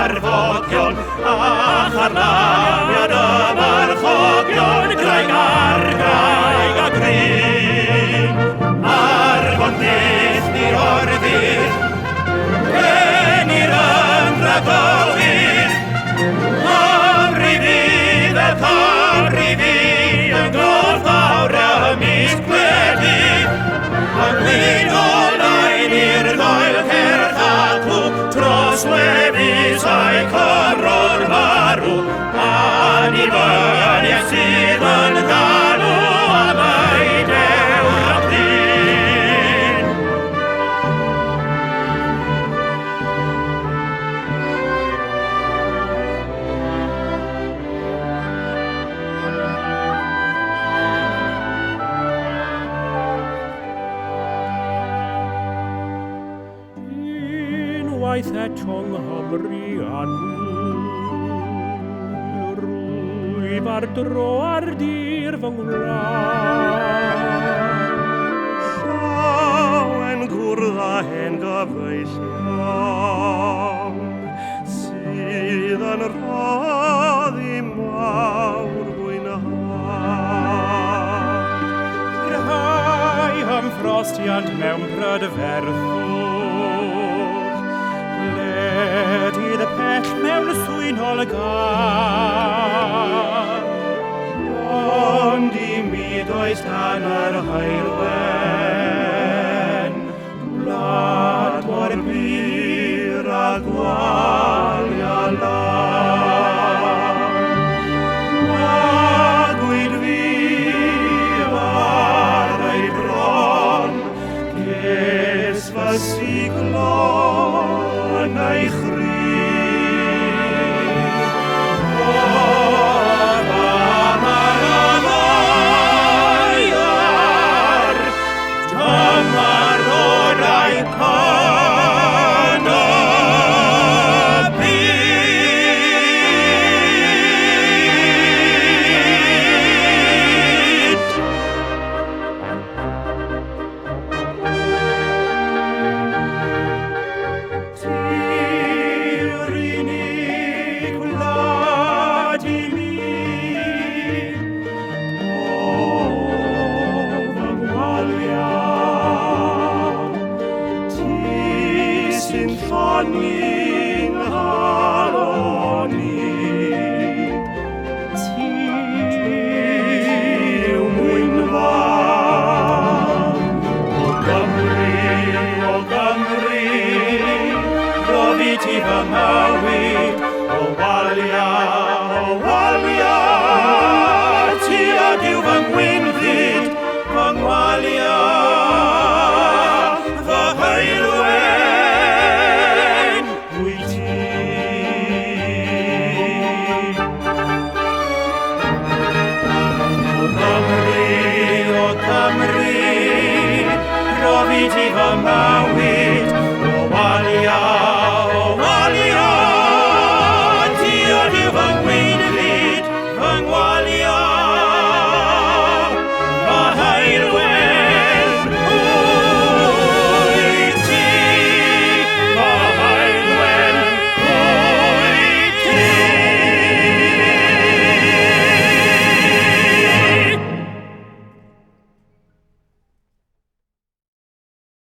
arfogion, a charlaniad y marchogion, graig ar graig a grin. Arfon byth ni orddydd, genir yn rhagofyn, Cymru fydd y Cymru fydd yn gorffawr ymysg gwledydd, a gwyn olain i'r goel cerdd acw, dros lefys a'i cyro'r marw, a ni fyniau sydd yn galw am ei dewr a ddyn. Unwaith eto'n Nghymru a rwyf ar dro ar dir fy ngwlad. Llawen gwrdd a hen gyfeillion sydd yn rhoddi mawr fwynhad. Rhai ymffrostiant mewn brydferthwch, Gledydd y pell mewn swynhol y gar. Ond I mi does dan yr heilwen, gwlad mor byr a gwalia lan. Magwyd fi ar ei bron, ges fy siglo yn ei chryf. Dyma'r orau pan y byd. Ti'r unig wlad I mi, o fy ngwaliau. Ti sy'n lloni'n halon I. Ti yw mwynfa o Gymru, rofi ti fy mywyd, o walia, ti ydyw fy ngwynfyd, fy ngwalia, fy heilwen, wyt ti. O Gymru, rofi ti fy mywyd,